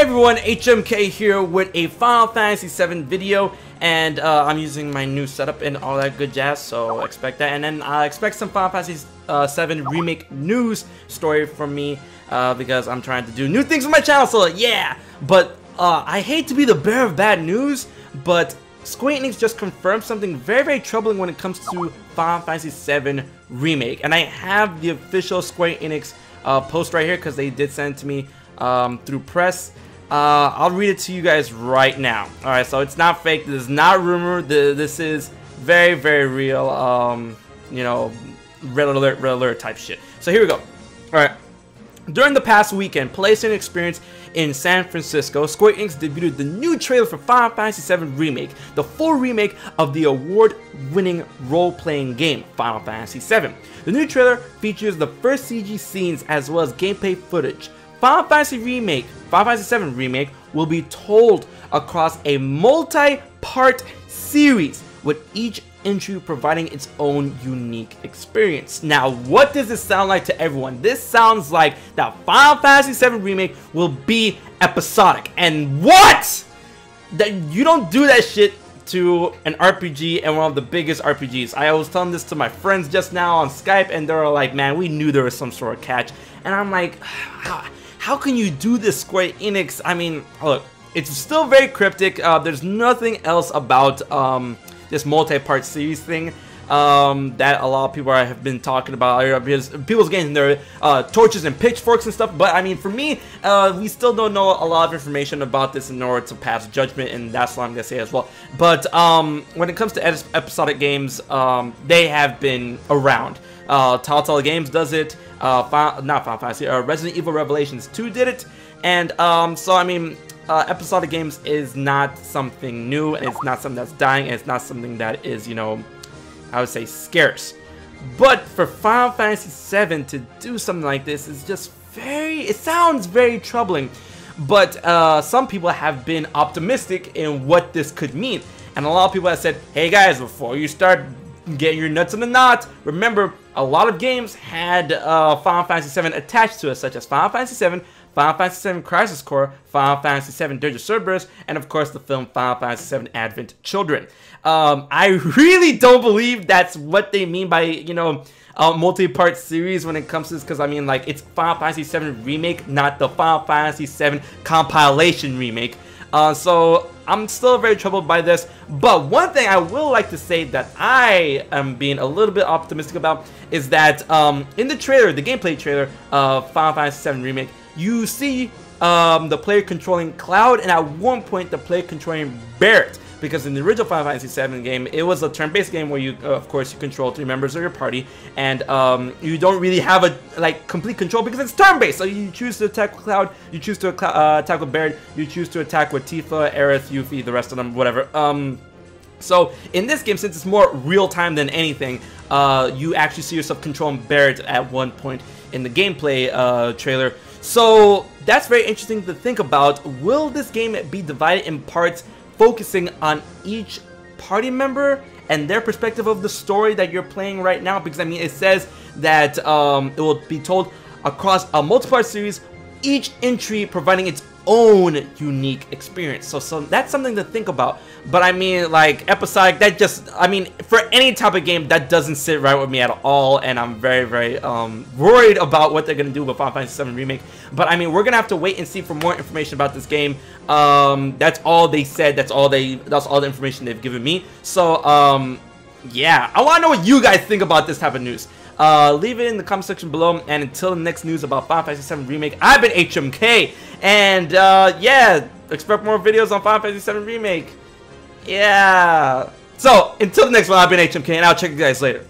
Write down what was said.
everyone, HMK here with a Final Fantasy VII video, and I'm using my new setup and all that good jazz, so expect that. And then expect some Final Fantasy VII Remake news story from me, because I'm trying to do new things with my channel, so yeah! But I hate to be the bearer of bad news, but Square Enix just confirmed something very troubling when it comes to Final Fantasy VII Remake. And I have the official Square Enix post right here, because they did send it to me through press. I'll read it to you guys right now. Alright, so it's not fake, this is not rumor, this is very real, you know, red alert type shit. So here we go. Alright. During the past weekend, PlayStation Experience in San Francisco, Square Enix debuted the new trailer for Final Fantasy VII Remake, the full remake of the award-winning role-playing game, Final Fantasy VII. The new trailer features the first CG scenes as well as gameplay footage. Final Fantasy VII Remake will be told across a multi-part series, with each entry providing its own unique experience. Now, what does this sound like to everyone? This sounds like that Final Fantasy VII Remake will be episodic. And what? That you don't do that shit to an RPG and one of the biggest RPGs. I was telling this to my friends just now on Skype, and they were like, man, we knew there was some sort of catch. And I'm like, how can you do this, Square Enix? I mean, look, it's still very cryptic. There's nothing else about this multi-part series thing that a lot of people have been talking about, because people's getting their torches and pitchforks and stuff. But I mean, for me, we still don't know a lot of information about this in order to pass judgment, and that's what I'm gonna say as well. But when it comes to episodic games, they have been around. Telltale Games does it. Not Final Fantasy. Resident Evil Revelations 2 did it, and so I mean, episodic games is not something new, and it's not something that's dying, and it's not something that is, you know, I would say scarce. But for Final Fantasy VII to do something like this is just it sounds very troubling. But some people have been optimistic in what this could mean, and a lot of people have said, hey guys, before you start getting your nuts in a knot, remember, a lot of games had Final Fantasy VII attached to it, such as Final Fantasy VII, Final Fantasy VII Crisis Core, Final Fantasy VII Dirge of Cerberus, and of course the film Final Fantasy VII Advent Children. I really don't believe that's what they mean by, you know, multi-part series when it comes to this, because I mean, like, it's Final Fantasy VII Remake, not the Final Fantasy VII compilation remake. So I'm still very troubled by this. But one thing I will like to say that I am being a little bit optimistic about is that in the trailer, the gameplay trailer of Final Fantasy VII Remake, you see the player controlling Cloud, and at one point the player controlling Barret. Because in the original Final Fantasy VII game, it was a turn-based game where you, of course, you control 3 members of your party, and you don't really have a complete control because it's turn-based. So you choose to attack with Cloud, you choose to attack with Barret, you choose to attack with Tifa, Aerith, Yuffie, the rest of them, whatever. So in this game, since it's more real-time than anything, you actually see yourself controlling Barret at one point in the gameplay trailer. So that's very interesting to think about. Will this game be divided in parts, focusing on each party member and their perspective of the story that you're playing right now? Because I mean, it says that it will be told across a multi-part series, each entry providing its own unique experience. So that's something to think about. But I mean, like, episodic, that just, I mean, for any type of game, that doesn't sit right with me at all, and I'm very worried about what they're gonna do with Final Fantasy VII Remake. But I mean, we're gonna have to wait and see for more information about this game. That's all they said. That's all the information they've given me. So yeah, I want to know what you guys think about this type of news. Leave it in the comment section below, and until the next news about Final Fantasy VII Remake, I've been HMK, and yeah, expect more videos on Final Fantasy VII Remake. Yeah, so until the next one, I've been HMK, and I'll check you guys later.